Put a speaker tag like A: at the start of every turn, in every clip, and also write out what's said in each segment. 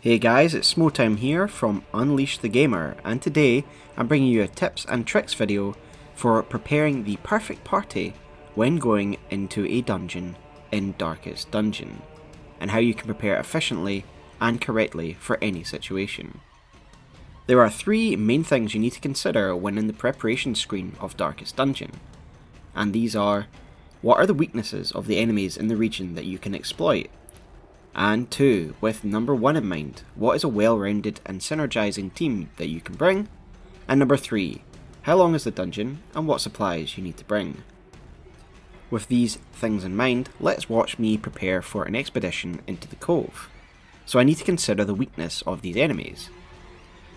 A: Hey guys, it's Smoughtown here from UnleashTheGamer, and today I'm bringing you a tips and tricks video for preparing the perfect party when going into a dungeon in Darkest Dungeon, and how you can prepare efficiently and correctly for any situation. There are three main things you need to consider when in the preparation screen of Darkest Dungeon, and these are: what are the weaknesses of the enemies in the region that you can exploit? And 2, with number 1 in mind, what is a well-rounded and synergizing team that you can bring? And number 3, how long is the dungeon and what supplies you need to bring? With these things in mind, let's watch me prepare for an expedition into the Cove. So I need to consider the weakness of these enemies.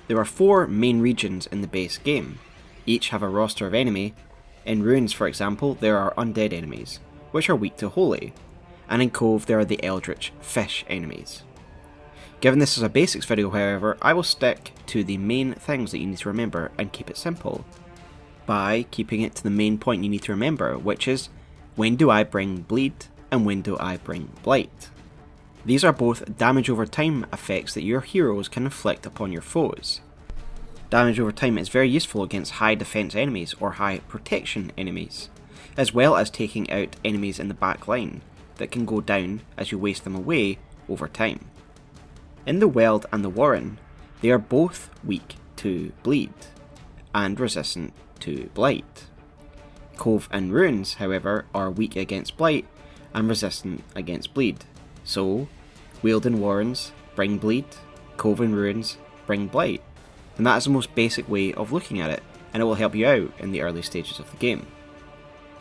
A: There are 4 main regions in the base game. Each have a roster of enemy. In Ruins, for example, there are undead enemies, which are weak to holy. And in Cove there are the eldritch fish enemies. Given this is a basics video, however, I will stick to the main things that you need to remember and keep it simple, by keeping it to the main point you need to remember, which is: when do I bring Bleed and when do I bring Blight? These are both damage over time effects that your heroes can inflict upon your foes. Damage over time is very useful against high defense enemies or high protection enemies, as well as taking out enemies in the back line that can go down as you waste them away over time. In the Weald and the Warren, they are both weak to Bleed and resistant to Blight. Cove and Ruins, however, are weak against Blight and resistant against Bleed. So, Weald and Warrens bring Bleed, Cove and Ruins bring Blight. And that is the most basic way of looking at it, and it will help you out in the early stages of the game.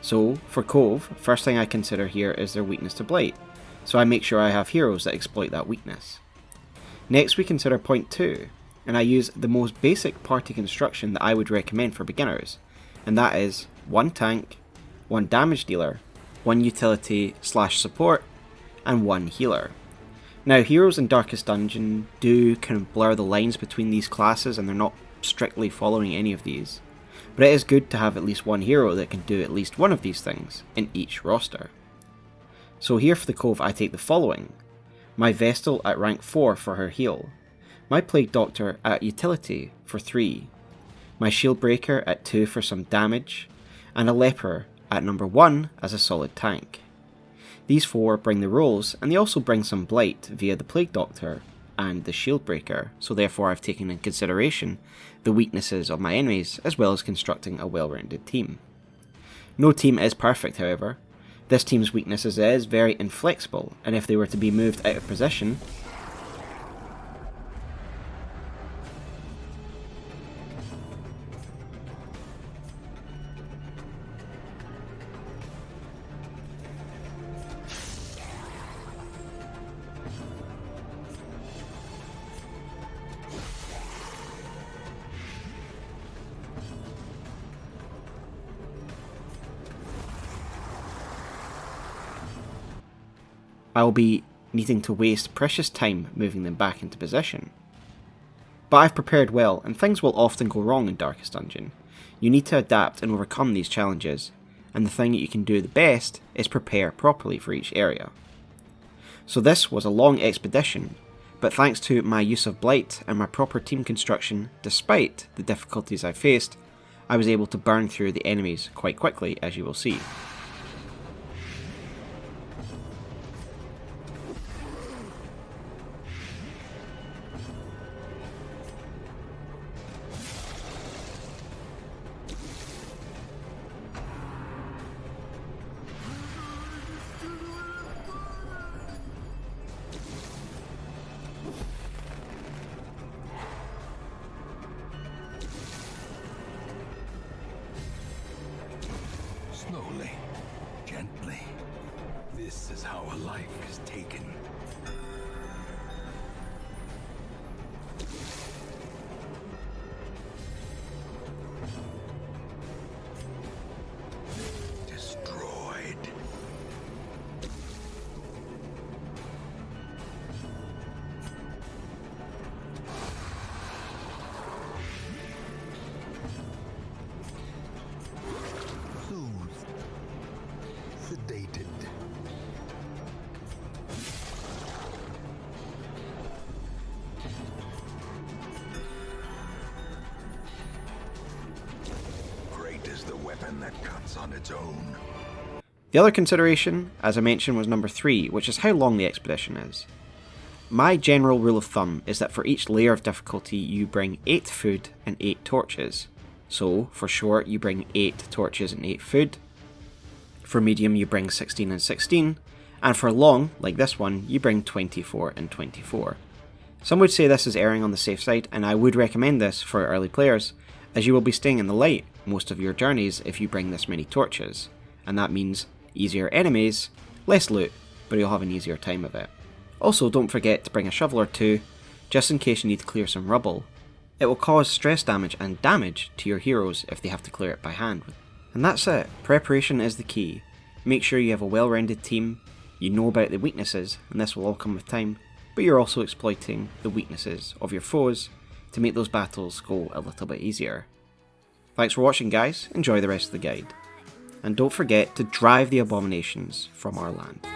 A: So, for Cove, first thing I consider here is their weakness to Blight, so I make sure I have heroes that exploit that weakness. Next we consider point 2, and I use the most basic party construction that I would recommend for beginners, and that is 1 tank, 1 damage dealer, 1 utility/support, and 1 healer. Now, heroes in Darkest Dungeon do kind of blur the lines between these classes, and they're not strictly following any of these. But it is good to have at least one hero that can do at least one of these things in each roster. So here for the Cove I take the following: my Vestal at rank 4 for her heal, my Plague Doctor at utility for 3, my Shield Breaker at 2 for some damage, and a Leper at number 1 as a solid tank. These 4 bring the rolls, and they also bring some Blight via the Plague Doctor and the Shield Breaker, so therefore I've taken in consideration the weaknesses of my enemies as well as constructing a well-rounded team. No team is perfect, however. This team's weaknesses is very inflexible, and if they were to be moved out of position, I will be needing to waste precious time moving them back into position. But I've prepared well, and things will often go wrong in Darkest Dungeon. You need to adapt and overcome these challenges, and the thing that you can do the best is prepare properly for each area. So this was a long expedition, but thanks to my use of Blight and my proper team construction, despite the difficulties I faced, I was able to burn through the enemies quite quickly, as you will see.
B: Slowly, gently. This is how a life is taken. Destroyed. Soothed. Sedated. that comes on its own.
A: The other consideration, as I mentioned, was number 3, which is how long the expedition is. My general rule of thumb is that for each layer of difficulty you bring 8 food and 8 torches. So, for short you bring 8 torches and 8 food, for medium you bring 16 and 16, and for long, like this one, you bring 24 and 24. Some would say this is erring on the safe side, and I would recommend this for early players, as you will be staying in the light most of your journeys if you bring this many torches, and that means easier enemies, less loot, but you'll have an easier time of it. Also, don't forget to bring a shovel or 2, just in case you need to clear some rubble. It will cause stress damage and damage to your heroes if they have to clear it by hand. And that's it, preparation is the key. Make sure you have a well-rounded team, you know about the weaknesses, and this will all come with time, but you're also exploiting the weaknesses of your foes to make those battles go a little bit easier. Thanks for watching guys, enjoy the rest of the guide. And don't forget to drive the abominations from our land.